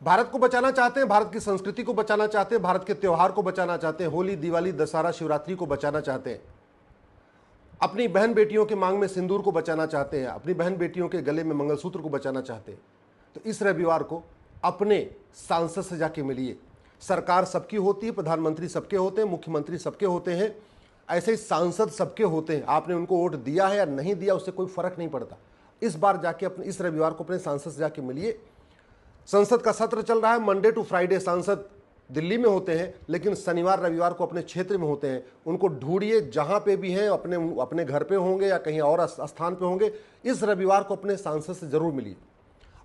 भारत को बचाना चाहते हैं, भारत की संस्कृति को बचाना चाहते हैं, भारत के त्योहार को बचाना चाहते हैं, होली, दिवाली, दशहरा, शिवरात्रि को बचाना चाहते हैं, अपनी बहन बेटियों के मांग में सिंदूर को बचाना चाहते हैं, अपनी बहन बेटियों के गले में मंगलसूत्र को बचाना चाहते हैं, तो इस रविवार को अपने सांसद से जाके मिलिए। सरकार सबकी होती है, प्रधानमंत्री सबके होते हैं, मुख्यमंत्री सबके होते हैं, ऐसे ही सांसद सबके होते हैं। आपने उनको वोट दिया है या नहीं दिया, उससे कोई फर्क नहीं पड़ता। इस बार जाके अपने इस रविवार को अपने सांसद से जाके मिलिए। संसद का सत्र चल रहा है, मंडे टू फ्राइडे सांसद दिल्ली में होते हैं, लेकिन शनिवार रविवार को अपने क्षेत्र में होते हैं। उनको ढूंढिए, जहां पे भी हैं, अपने घर पे होंगे या कहीं और स्थान पे होंगे। इस रविवार को अपने सांसद से जरूर मिलिए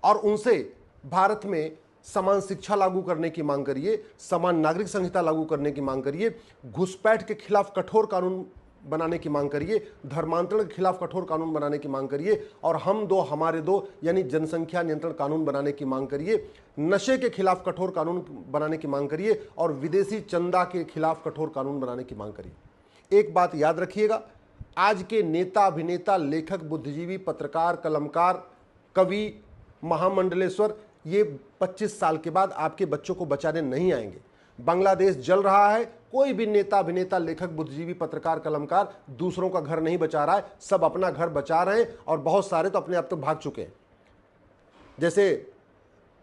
और उनसे भारत में समान शिक्षा लागू करने की मांग करिए, समान नागरिक संहिता लागू करने की मांग करिए, घुसपैठ के खिलाफ कठोर कानून बनाने की मांग करिए, धर्मांतरण के खिलाफ कठोर कानून बनाने की मांग करिए, और हम दो हमारे दो यानी जनसंख्या नियंत्रण कानून बनाने की मांग करिए, नशे के खिलाफ कठोर कानून बनाने की मांग करिए, और विदेशी चंदा के खिलाफ कठोर कानून बनाने की मांग करिए। एक बात याद रखिएगा, आज के नेता, अभिनेता, लेखक, बुद्धिजीवी, पत्रकार, कलमकार, कवि, महामंडलेश्वर, ये 25 साल के बाद आपके बच्चों को बचाने नहीं आएंगे। बांग्लादेश जल रहा है, कोई भी नेता, अभिनेता, लेखक, बुद्धिजीवी, पत्रकार, कलमकार दूसरों का घर नहीं बचा रहा है, सब अपना घर बचा रहे हैं, और बहुत सारे तो अपने आप तक भाग चुके हैं। जैसे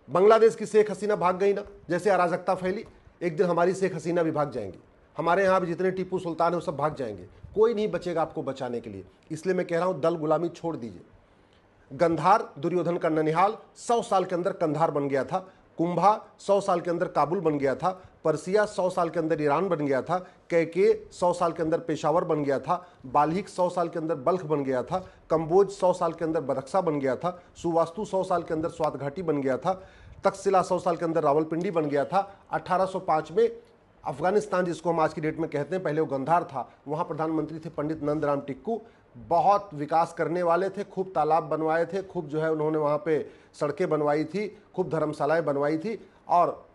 बांग्लादेश की शेख हसीना भाग गई ना, जैसे अराजकता फैली, एक दिन हमारी शेख हसीना भी भाग जाएंगी। हमारे यहाँ भी जितने टीपू सुल्तान है वो सब भाग जाएंगे, कोई नहीं बचेगा आपको बचाने के लिए। इसलिए मैं कह रहा हूँ, दल गुलामी छोड़ दीजिए। गंधार, दुर्योधन का ननिहाल, 100 साल के अंदर कंधार बन गया था। कुंभा 100 साल के अंदर काबुल बन गया था। पर्सिया 100 साल के अंदर ईरान बन गया था। कैके 100 साल के अंदर पेशावर बन गया था। बाल्हिक 100 साल के अंदर बल्ख बन गया था। कंबोज 100 साल के अंदर बदख्शा बन गया था। सुवास्तु 100 साल के अंदर स्वात घाटी बन गया था। तक्षशिला 100 साल के अंदर रावलपिंडी बन गया था। 1805 में अफगानिस्तान, जिसको हम आज की डेट में कहते हैं, पहले वो गंधार था, वहाँ प्रधानमंत्री थे पंडित नंदराम टिक्कू। बहुत विकास करने वाले थे, खूब तालाब बनवाए थे, खूब जो है उन्होंने वहाँ पे सड़कें बनवाई थी, खूब धर्मशालाएं बनवाई थी, और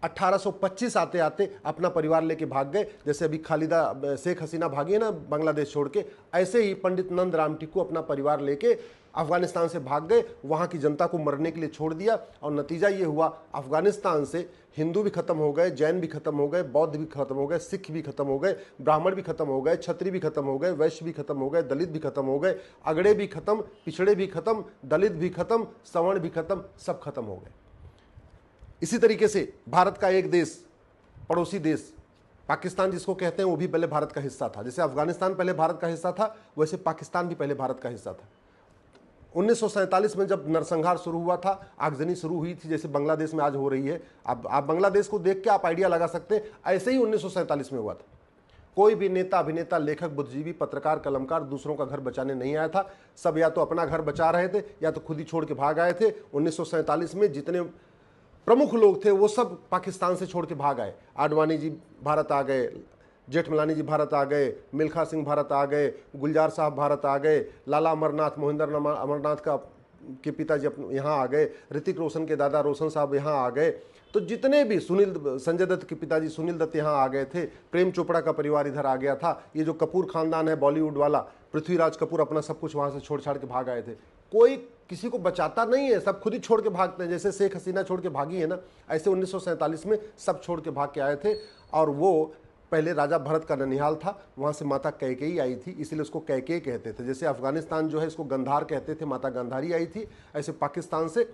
1825 आते आते अपना परिवार लेके भाग गए। जैसे अभी खालिदा शेख हसीना भागी है ना बांग्लादेश छोड़ के, ऐसे ही पंडित नंदराम टिक्कू अपना परिवार लेके अफगानिस्तान से भाग गए, वहाँ की जनता को मरने के लिए छोड़ दिया, और नतीजा ये हुआ, अफगानिस्तान से हिंदू भी खत्म हो गए, जैन भी खत्म हो गए, बौद्ध भी खत्म हो गए, सिख भी खत्म हो गए, ब्राह्मण भी खत्म हो गए, क्षत्रिय भी खत्म हो गए, वैश्य भी खत्म हो गए, दलित भी खत्म हो गए, अगड़े भी खत्म, पिछड़े भी खत्म, दलित भी खत्म, सवर्ण भी खत्म, सब खत्म हो गए। इसी तरीके से भारत का एक देश, पड़ोसी देश पाकिस्तान जिसको कहते हैं, वो भी पहले भारत का हिस्सा था। जैसे अफगानिस्तान पहले भारत का हिस्सा था, वैसे पाकिस्तान भी पहले भारत का हिस्सा था। 1947 में जब नरसंहार शुरू हुआ था, आगजनी शुरू हुई थी, जैसे बांग्लादेश में आज हो रही है। अब आप बांग्लादेश को देख के आप आइडिया लगा सकते हैं, ऐसे ही 1947 में हुआ था। कोई भी नेता, अभिनेता, लेखक, बुद्धिजीवी, पत्रकार, कलमकार दूसरों का घर बचाने नहीं आया था। सब या तो अपना घर बचा रहे थे या तो खुद ही छोड़ के भाग आए थे। 1947 में जितने प्रमुख लोग थे वो सब पाकिस्तान से छोड़ के भाग आए। आडवाणी जी भारत आ गए, जेठमलानी जी भारत आ गए, मिल्खा सिंह भारत आ गए, गुलजार साहब भारत आ गए, लाला अमरनाथ, मोहिंदर अमरनाथ के पिताजी यहाँ आ गए, ऋतिक रोशन के दादा रोशन साहब यहाँ आ गए। तो जितने भी संजय दत्त के पिताजी सुनील दत्त यहाँ आ गए थे, प्रेम चोपड़ा का परिवार इधर आ गया था। ये जो कपूर खानदान है बॉलीवुड वाला, पृथ्वीराज कपूर अपना सब कुछ वहाँ से छोड़ छाड़ के भाग आए थे। कोई किसी को बचाता नहीं है, सब खुद ही छोड़ के भागते हैं। जैसे शेख हसीना छोड़ के भागी है ना, ऐसे 1947 में सब छोड़ के भाग के आए थे। और वो पहले राजा भरत का ननिहाल था, वहाँ से माता कैकेयी आई थी, इसलिए उसको कैकेयी कहते थे। जैसे अफगानिस्तान जो है इसको गंधार कहते थे, माता गांधारी आई थी, ऐसे पाकिस्तान से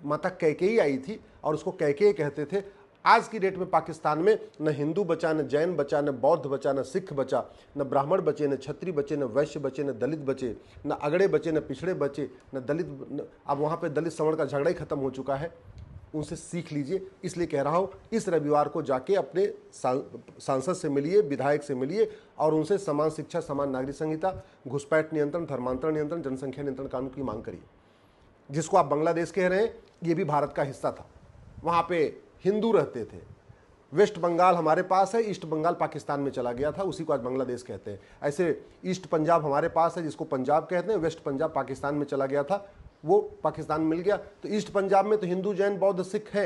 माता कैकेयी आई थी और उसको कैकेयी कहते थे। आज की डेट में पाकिस्तान में न हिंदू बचा, न जैन बचा, न बौद्ध बचा, न सिख बचा, न ब्राह्मण बचे, न क्षत्रिय बचे, न वैश्य बचे, न दलित बचे, न अगड़े बचे, न पिछड़े बचे, न दलित। अब वहाँ पे दलित सवर्ण का झगड़ा ही खत्म हो चुका है। उनसे सीख लीजिए। इसलिए कह रहा हूँ, इस रविवार को जाके अपने सांसद से मिलिए, विधायक से मिलिए, और उनसे समान शिक्षा, समान नागरिक संहिता, घुसपैठ नियंत्रण, धर्मांतरण नियंत्रण, जनसंख्या नियंत्रण कानून की मांग करिए। जिसको आप बांग्लादेश कह रहे हैं, ये भी भारत का हिस्सा था, वहाँ पे हिंदू रहते थे। वेस्ट बंगाल हमारे पास है, ईस्ट बंगाल पाकिस्तान में चला गया था, उसी को आज बांग्लादेश कहते हैं। ऐसे ईस्ट पंजाब हमारे पास है, जिसको पंजाब कहते हैं, वेस्ट पंजाब पाकिस्तान में चला गया था, वो पाकिस्तान मिल गया। तो ईस्ट पंजाब में तो हिंदू, जैन, बौद्ध, सिख है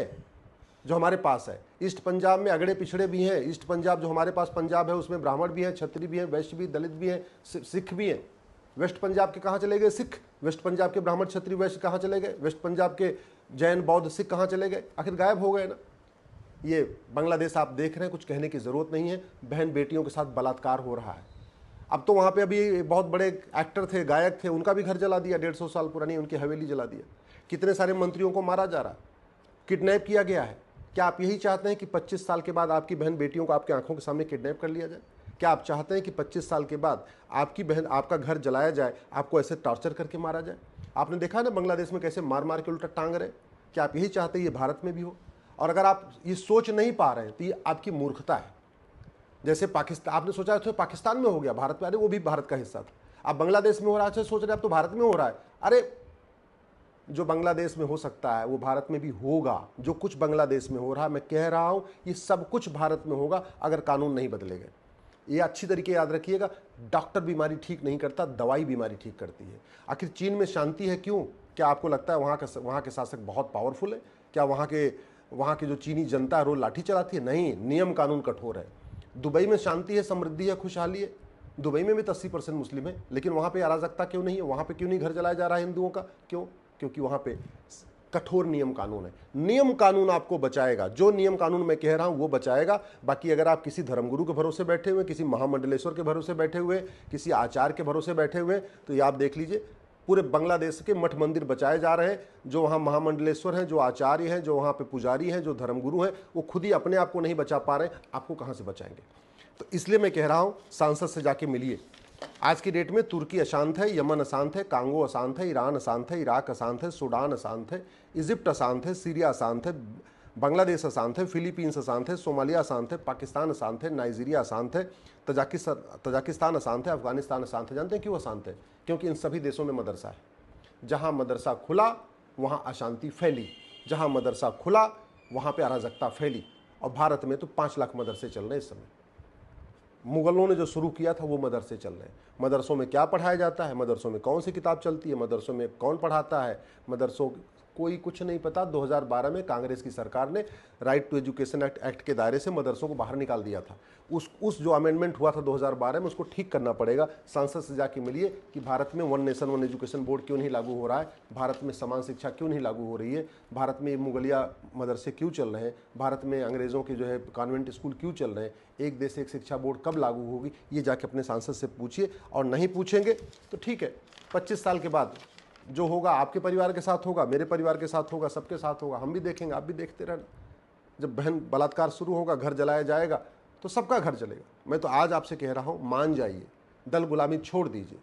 जो हमारे पास है। ईस्ट पंजाब में अगड़े पिछड़े भी हैं। ईस्ट पंजाब जो हमारे पास पंजाब है, उसमें ब्राह्मण भी हैं, क्षत्रिय भी हैं, वैश्य भी, दलित भी हैं, सिख भी हैं। वेस्ट पंजाब के कहाँ चले गए सिख? वेस्ट पंजाब के ब्राह्मण, क्षत्रिय, वैश्य कहाँ चले गए? वेस्ट पंजाब के जैन बौद्ध सिख कहाँ चले गए? आखिर गायब हो गए ना। ये बांग्लादेश आप देख रहे हैं, कुछ कहने की ज़रूरत नहीं है, बहन बेटियों के साथ बलात्कार हो रहा है। अब तो वहाँ पे अभी बहुत बड़े एक्टर थे, गायक थे, उनका भी घर जला दिया, 150 साल पुरानी उनकी हवेली जला दिया। कितने सारे मंत्रियों को मारा जा रहा है, किडनैप किया गया है। क्या आप यही चाहते हैं कि 25 साल के बाद आपकी बहन बेटियों को आपकी आंखों के सामने किडनैप कर लिया जाए? क्या आप चाहते हैं कि 25 साल के बाद आपकी बहन, आपका घर जलाया जाए, आपको ऐसे टॉर्चर करके मारा जाए? आपने देखा ना बांग्लादेश में कैसे मार मार के उल्टा टांग रहे। क्या आप यही चाहते हैं ये भारत में भी हो? और अगर आप ये सोच नहीं पा रहे हैं तो ये आपकी मूर्खता है। जैसे पाकिस्तान, आपने सोचा तो पाकिस्तान में हो गया, भारत में, अरे वो भी भारत का हिस्सा था। अब बांग्लादेश में हो रहा है, सोच रहे अब तो भारत में हो रहा है। अरे जो बांग्लादेश में हो सकता है वो भारत में भी होगा। जो कुछ बांग्लादेश में हो रहा है, मैं कह रहा हूं ये सब कुछ भारत में होगा अगर कानून नहीं बदले गए। ये अच्छी तरीके याद रखिएगा, डॉक्टर बीमारी ठीक नहीं करता, दवाई बीमारी ठीक करती है। आखिर चीन में शांति है क्यों? क्या आपको लगता है वहाँ के शासक बहुत पावरफुल है? क्या वहाँ के जो चीनी जनता है रोज लाठी चलाती है? नहीं, नियम कानून कठोर है। दुबई में शांति है, समृद्धि है, खुशहाली है। दुबई में भी 80% मुस्लिम है, लेकिन वहाँ पे अराजकता क्यों नहीं है? वहाँ पे क्यों नहीं घर जलाया जा रहा है हिंदुओं का? क्यों? क्योंकि वहाँ पे कठोर नियम कानून है। नियम कानून आपको बचाएगा, जो नियम कानून मैं कह रहा हूं वो बचाएगा। बाकी अगर आप किसी धर्मगुरु के भरोसे बैठे हुए, किसी महामंडलेश्वर के भरोसे बैठे हुए, किसी आचार्य के भरोसे बैठे हुए, तो ये आप देख लीजिए पूरे बांग्लादेश के मठ मंदिर बचाए जा रहे हैं। जो वहाँ महामंडलेश्वर हैं, जो आचार्य हैं, जो वहाँ पे पुजारी हैं, जो धर्मगुरु हैं, वो खुद ही अपने आप को नहीं बचा पा रहे हैं, आपको कहाँ से बचाएंगे? तो इसलिए मैं कह रहा हूँ सांसद से जाके मिलिए। आज की डेट में तुर्की अशांत है, यमन अशांत है, कांगो अशांत है, ईरान अशांत है, इराक अशांत है, सूडान अशांत है, इजिप्ट अशांत है, सीरिया अशांत है, बांग्लादेश अशांत है, फिलीपींस अशांत है, सोमालिया अशांत है, पाकिस्तान अशांत है, नाइजीरिया अशांत है, तजाकिस्तान अशांत है, अफगानिस्तान अशांत है। जानते हैं क्यों अशांत है? क्योंकि इन सभी देशों में मदरसा है। जहाँ मदरसा खुला वहाँ अशांति फैली, जहाँ मदरसा खुला वहाँ पर अराजकता फैली। और भारत में तो 5 लाख मदरसे चल रहे हैं इस समय। मुगलों ने जो शुरू किया था वो मदरसे चल रहे हैं। मदरसों में क्या पढ़ाया जाता है, मदरसों में कौन सी किताब चलती है, मदरसों में कौन पढ़ाता है, मदरसों कोई कुछ नहीं पता। 2012 में कांग्रेस की सरकार ने राइट टू एजुकेशन एक्ट के दायरे से मदरसों को बाहर निकाल दिया था। उस जो अमेंडमेंट हुआ था 2012 में, उसको ठीक करना पड़ेगा। सांसद से जाके मिलिए कि भारत में one nation one education board क्यों नहीं लागू हो रहा है, भारत में समान शिक्षा क्यों नहीं लागू हो रही है, भारत में मुगलिया मदरसे क्यों चल रहे हैं, भारत में अंग्रेज़ों के जो है कॉन्वेंट स्कूल क्यों चल रहे हैं, एक देश एक शिक्षा बोर्ड कब लागू होगी, ये जाके अपने सांसद से पूछिए। और नहीं पूछेंगे तो ठीक है, 25 साल के बाद जो होगा आपके परिवार के साथ होगा, मेरे परिवार के साथ होगा, सबके साथ होगा। हम भी देखेंगे, आप भी देखते रहना। जब बहन बलात्कार शुरू होगा, घर जलाया जाएगा, तो सबका घर जलेगा। मैं तो आज आपसे कह रहा हूँ, मान जाइए, दल गुलामी छोड़ दीजिए,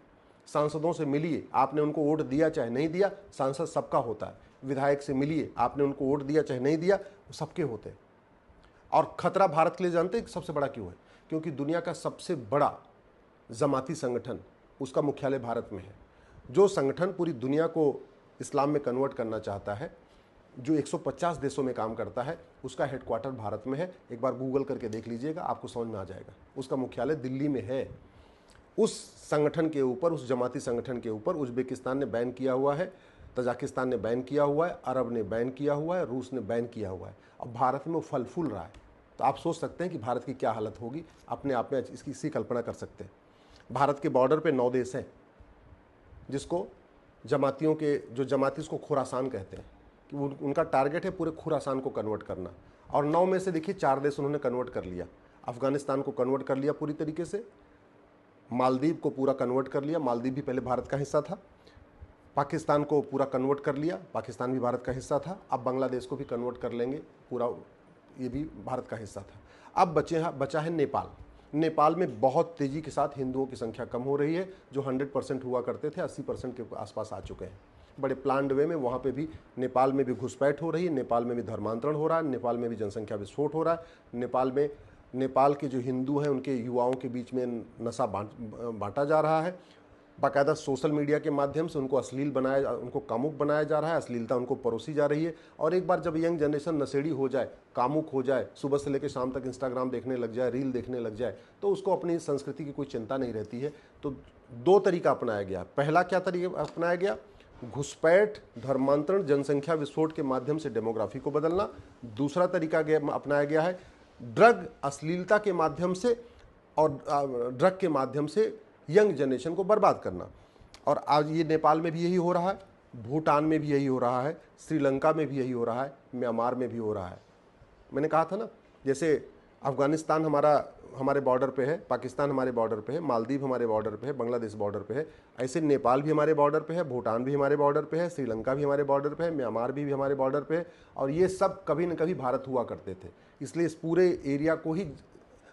सांसदों से मिलिए। आपने उनको वोट दिया चाहे नहीं दिया, सांसद सबका होता है। विधायक से मिलिए, आपने उनको वोट दिया चाहे नहीं दिया, वो सबके होते हैं। और खतरा भारत के लिए जानते हैं सबसे बड़ा क्यों है? क्योंकि दुनिया का सबसे बड़ा जमाती संगठन, उसका मुख्यालय भारत में है। जो संगठन पूरी दुनिया को इस्लाम में कन्वर्ट करना चाहता है, जो 150 देशों में काम करता है, उसका हेडक्वार्टर भारत में है। एक बार गूगल करके देख लीजिएगा, आपको समझ में आ जाएगा। उसका मुख्यालय दिल्ली में है। उस संगठन के ऊपर, उस जमाती संगठन के ऊपर उज्बेकिस्तान ने बैन किया हुआ है, तजाकिस्तान ने बैन किया हुआ है, अरब ने बैन किया हुआ है, रूस ने बैन किया हुआ है। अब भारत में वो फल फूल रहा है। तो आप सोच सकते हैं कि भारत की क्या हालत होगी, अपने आप में इसकी कल्पना कर सकते हैं। भारत के बॉर्डर पे 9 देश हैं, जिसको जमातियों के, जो जमाती उसको खुरासान कहते हैं, कि उनका टारगेट है पूरे खुरासान को कन्वर्ट करना। और 9 में से देखिए 4 देश उन्होंने कन्वर्ट कर लिया। अफगानिस्तान को कन्वर्ट कर लिया पूरी तरीके से, मालदीव को पूरा कन्वर्ट कर लिया, मालदीव भी पहले भारत का हिस्सा था। पाकिस्तान को पूरा कन्वर्ट कर लिया, पाकिस्तान भी भारत का हिस्सा था। अब बांग्लादेश को भी कन्वर्ट कर लेंगे पूरा, ये भी भारत का हिस्सा था। अब बचा है नेपाल। नेपाल में बहुत तेज़ी के साथ हिंदुओं की संख्या कम हो रही है। जो 100% हुआ करते थे 80% के आसपास आ चुके हैं। बड़े प्लान्ड वे में वहाँ पे भी, नेपाल में भी घुसपैठ हो रही है, नेपाल में भी धर्मांतरण हो रहा है, नेपाल में भी जनसंख्या विस्फोट हो रहा है। नेपाल के जो हिंदू हैं उनके युवाओं के बीच में नशा बांटा जा रहा है। बाकायदा सोशल मीडिया के माध्यम से उनको उनको कामुक बनाया जा रहा है, अश्लीलता उनको परोसी जा रही है। और एक बार जब यंग जनरेशन नशेड़ी हो जाए, कामुक हो जाए, सुबह से लेकर शाम तक इंस्टाग्राम देखने लग जाए, रील देखने लग जाए, तो उसको अपनी संस्कृति की कोई चिंता नहीं रहती है। तो 2 तरीका अपनाया गया। पहला क्या तरीका अपनाया गया? घुसपैठ, धर्मांतरण, जनसंख्या विस्फोट के माध्यम से डेमोग्राफी को बदलना। दूसरा तरीका अपनाया गया है ड्रग, अश्लीलता के माध्यम से और ड्रग के माध्यम से यंग जनरेशन को बर्बाद करना। और आज ये नेपाल में भी यही हो रहा है। भूटान में भी यही हो रहा है, श्रीलंका में भी यही हो रहा है, म्यांमार में भी हो रहा है। मैंने कहा था ना, जैसे अफगानिस्तान हमारे बॉर्डर पे है, पाकिस्तान हमारे बॉर्डर पे है, मालदीव हमारे बॉर्डर पे है, बांग्लादेश बॉर्डर पे है, ऐसे नेपाल भी हमारे बॉर्डर पे है, भूटान भी हमारे बॉर्डर पे है, श्रीलंका भी हमारे बॉर्डर पे है, म्यांमार भी हमारे बॉर्डर पे है। और ये सब कभी न कभी भारत हुआ करते थे। इसलिए इस पूरे एरिया को ही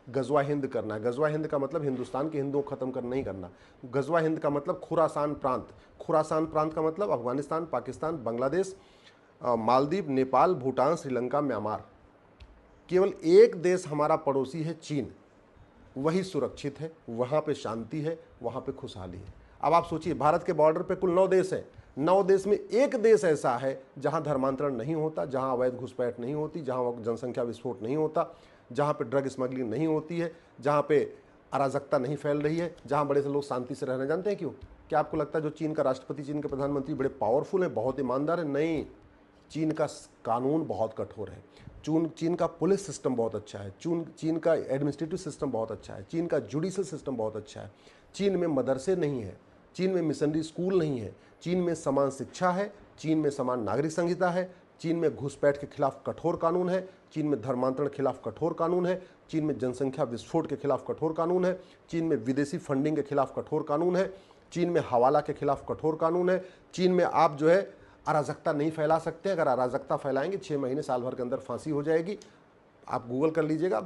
गजवा हिंद करना है। गजवा हिंद का मतलब हिंदुस्तान के हिंदुओं को ख़त्म नहीं करना। गजवा हिंद का मतलब खुरासान प्रांत। खुरासान प्रांत का मतलब अफगानिस्तान, पाकिस्तान, बांग्लादेश, मालदीव, नेपाल, भूटान, श्रीलंका, म्यांमार। केवल एक देश हमारा पड़ोसी है, चीन। वही सुरक्षित है, वहाँ पे शांति है, वहाँ पे खुशहाली है। अब आप सोचिए, भारत के बॉर्डर पे कुल 9 देश हैं। 9 देश में एक देश ऐसा है जहाँ धर्मांतरण नहीं होता, जहाँ अवैध घुसपैठ नहीं होती, जहाँ जनसंख्या विस्फोट नहीं होता, जहाँ पे ड्रग स्मगलिंग नहीं होती है, जहाँ पे अराजकता नहीं फैल रही है, जहाँ बड़े से लोग शांति से रहना। जानते हैं क्यों? क्या आपको लगता है जो चीन का राष्ट्रपति, चीन के प्रधानमंत्री बड़े पावरफुल हैं, बहुत ईमानदार है? नहीं, चीन का कानून बहुत कठोर है। चीन का पुलिस सिस्टम बहुत अच्छा है। चीन का एडमिनिस्ट्रेटिव सिस्टम बहुत अच्छा है। चीन का जुडिशल सिस्टम बहुत अच्छा है। चीन में मदरसे नहीं है, चीन में मिशनरी स्कूल नहीं है, चीन में समान शिक्षा है, चीन में समान नागरिक संहिता है, चीन में घुसपैठ के खिलाफ कठोर कानून है, चीन में धर्मांतरण के खिलाफ कठोर कानून है, चीन में जनसंख्या विस्फोट के खिलाफ कठोर कानून है, चीन में विदेशी फंडिंग के खिलाफ कठोर कानून है, चीन में हवाला के खिलाफ कठोर कानून है। चीन में आप जो है अराजकता नहीं फैला सकते। अगर अराजकता फैलाएंगे 6 महीने साल भर के अंदर फांसी हो जाएगी। आप गूगल कर लीजिएगा,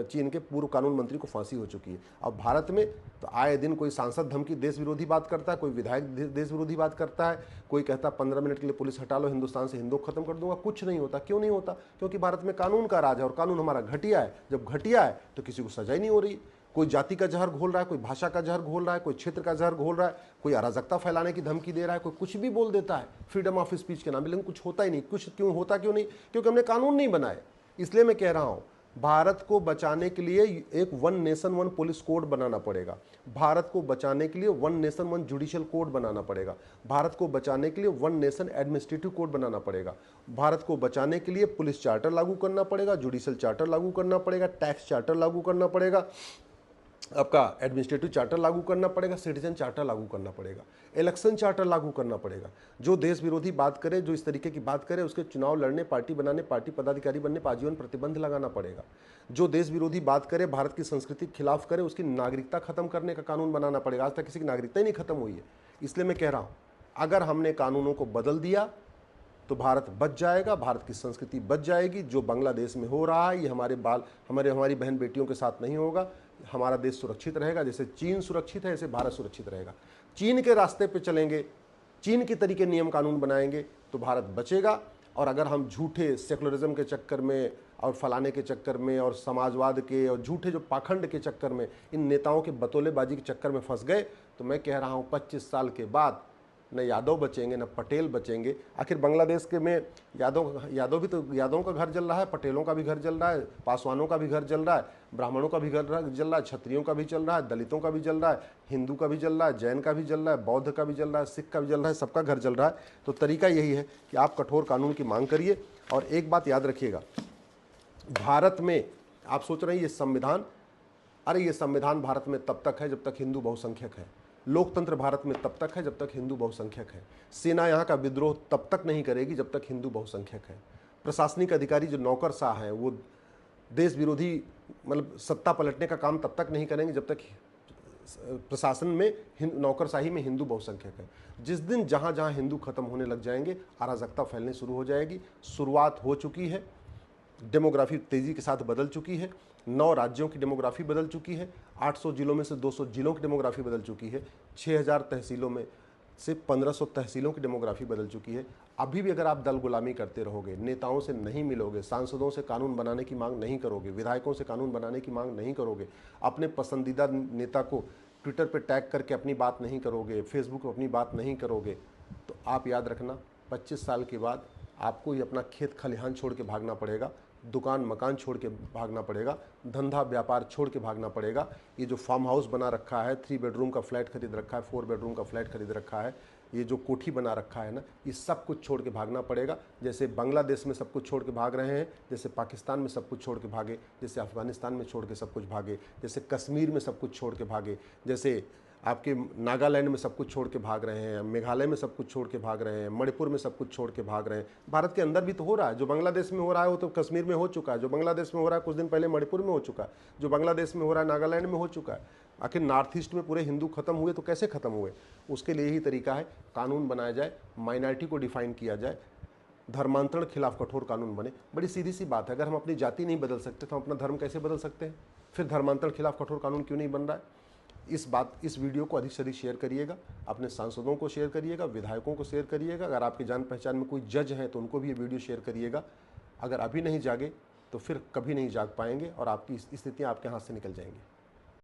चीन के पूर्व कानून मंत्री को फांसी हो चुकी है। अब भारत में तो आए दिन कोई सांसद धमकी देश विरोधी बात करता है, कोई विधायक देश विरोधी बात करता है, कोई कहता है 15 मिनट के लिए पुलिस हटा लो, हिंदुस्तान से हिंदू खत्म कर दूंगा। कुछ नहीं होता। क्यों नहीं होता? क्योंकि भारत में कानून का राज है और कानून हमारा घटिया है। जब घटिया है तो किसी को सजा ही नहीं हो रही। कोई जाति का जहर घोल रहा है, कोई भाषा का जहर घोल रहा है, कोई क्षेत्र का जहर घोल रहा है, कोई अराजकता फैलाने की धमकी दे रहा है, कोई कुछ भी बोल देता है फ्रीडम ऑफ स्पीच के नाम पे, लेकिन कुछ होता ही नहीं। कुछ क्यों होता? क्यों नहीं? क्योंकि हमने कानून नहीं बनाए। इसलिए मैं कह रहा हूं, भारत को बचाने के लिए एक one nation one police code बनाना पड़ेगा। भारत को बचाने के लिए one nation one judicial code बनाना पड़ेगा। भारत को बचाने के लिए वन नेशन एडमिनिस्ट्रेटिव कोड बनाना पड़ेगा। भारत को बचाने के लिए पुलिस चार्टर लागू करना पड़ेगा, जुडिशियल चार्टर लागू करना पड़ेगा, टैक्स चार्टर लागू करना पड़ेगा, आपका एडमिनिस्ट्रेटिव चार्टर लागू करना पड़ेगा, सिटीजन चार्टर लागू करना पड़ेगा, इलेक्शन चार्टर लागू करना पड़ेगा। जो देश विरोधी बात करे, जो इस तरीके की बात करे, उसके चुनाव लड़ने, पार्टी बनाने, पार्टी पदाधिकारी बनने पर आजीवन प्रतिबंध लगाना पड़ेगा। जो देश विरोधी बात करे, भारत की संस्कृति के खिलाफ करे, उसकी नागरिकता खत्म करने का कानून बनाना पड़ेगा। आज तक किसी की नागरिकता ही नहीं खत्म हुई है। इसलिए मैं कह रहा हूँ, अगर हमने कानूनों को बदल दिया तो भारत बच जाएगा, भारत की संस्कृति बच जाएगी। जो बांग्लादेश में हो रहा है ये हमारी बहन बेटियों के साथ नहीं होगा। हमारा देश सुरक्षित रहेगा। जैसे चीन सुरक्षित है, ऐसे भारत सुरक्षित रहेगा। चीन के रास्ते पे चलेंगे, चीन के तरीके नियम कानून बनाएंगे तो भारत बचेगा। और अगर हम झूठे सेकुलरिज्म के चक्कर में और फलाने के चक्कर में और समाजवाद के और झूठे जो पाखंड के चक्कर में, इन नेताओं के बतौलेबाजी के चक्कर में फंस गए, तो मैं कह रहा हूँ 25 साल के बाद न यादव बचेंगे न पटेल बचेंगे। आखिर बांग्लादेश के में यादवों का घर जल रहा है, पटेलों का भी घर जल रहा है, पासवानों का भी घर जल रहा है, ब्राह्मणों का भी घर जल रहा है, क्षत्रियों का भी चल रहा है, दलितों का भी जल रहा है, हिंदू का भी जल रहा है, जैन का भी जल रहा है, बौद्ध का भी जल रहा है, सिख का भी जल रहा है, सबका घर जल रहा है। तो तरीका यही है कि आप कठोर कानून की मांग करिए। और एक बात याद रखिएगा, भारत में आप सोच रहे हैं ये संविधान, अरे ये संविधान भारत में तब तक है जब तक हिंदू बहुसंख्यक है। लोकतंत्र भारत में तब तक है जब तक हिंदू बहुसंख्यक है। सेना यहाँ का विद्रोह तब तक नहीं करेगी जब तक हिंदू बहुसंख्यक है। प्रशासनिक अधिकारी जो नौकरशाह हैं वो देश विरोधी मतलब सत्ता पलटने का काम तब तक नहीं करेंगे जब तक प्रशासन में नौकरशाही में हिंदू बहुसंख्यक है। जिस दिन जहाँ जहाँ हिंदू खत्म होने लग जाएंगे, अराजकता फैलने शुरू हो जाएगी। शुरुआत हो चुकी है, डेमोग्राफी तेज़ी के साथ बदल चुकी है। 9 राज्यों की डेमोग्राफी बदल चुकी है। 800 जिलों में से 200 जिलों की डेमोग्राफी बदल चुकी है। 6000 तहसीलों में से 1500 तहसीलों की डेमोग्राफी बदल चुकी है। अभी भी अगर आप दल गुलामी करते रहोगे, नेताओं से नहीं मिलोगे, सांसदों से कानून बनाने की मांग नहीं करोगे, विधायकों से कानून बनाने की मांग नहीं करोगे, अपने पसंदीदा नेता को ट्विटर पर टैग करके अपनी बात नहीं करोगे, फेसबुक पर अपनी बात नहीं करोगे, तो आप याद रखना 25 साल के बाद आपको ही अपना खेत खलिहान छोड़ के भागना पड़ेगा, दुकान मकान छोड़ के भागना पड़ेगा, धंधा व्यापार छोड़ के भागना पड़ेगा। ये जो फार्म हाउस बना रखा है, 3 बेडरूम का फ्लैट खरीद रखा है, 4 बेडरूम का फ्लैट खरीद रखा है, ये जो कोठी बना रखा है ना, ये सब कुछ छोड़ के भागना पड़ेगा। जैसे बांग्लादेश में सब कुछ छोड़ के भाग रहे हैं, जैसे पाकिस्तान में सब कुछ छोड़ के भागे, जैसे अफगानिस्तान में छोड़ के सब कुछ भागे, जैसे कश्मीर में सब कुछ छोड़ के भागे, जैसे आपके नागालैंड में सब कुछ छोड़ के भाग रहे हैं, मेघालय में सब कुछ छोड़ के भाग रहे हैं, मणिपुर में सब कुछ छोड़ के भाग रहे हैं। भारत के अंदर भी तो हो रहा है। जो बांग्लादेश में हो रहा है वो तो कश्मीर में हो चुका है, जो बांग्लादेश में हो रहा है कुछ दिन पहले मणिपुर में हो चुका है, जो बांग्लादेश में हो रहा है नागालैंड में हो चुका है। आखिर नॉर्थ ईस्ट में पूरे हिंदू खत्म हुए तो कैसे खत्म हुए? उसके लिए यही तरीका है, कानून बनाया जाए, माइनॉरिटी को डिफाइन किया जाए, धर्मांतरण खिलाफ कठोर कानून बने। बड़ी सीधी सी बात है, अगर हम अपनी जाति नहीं बदल सकते तो हम अपना धर्म कैसे बदल सकते हैं? फिर धर्मांतरण खिलाफ कठोर कानून क्यों नहीं बन रहा है? इस वीडियो को अधिक से अधिक शेयर करिएगा, अपने सांसदों को शेयर करिएगा, विधायकों को शेयर करिएगा। अगर आपके जान पहचान में कोई जज है तो उनको भी ये वीडियो शेयर करिएगा। अगर अभी नहीं जागे तो फिर कभी नहीं जाग पाएंगे और आपकी स्थितियाँ आपके हाथ से निकल जाएंगी।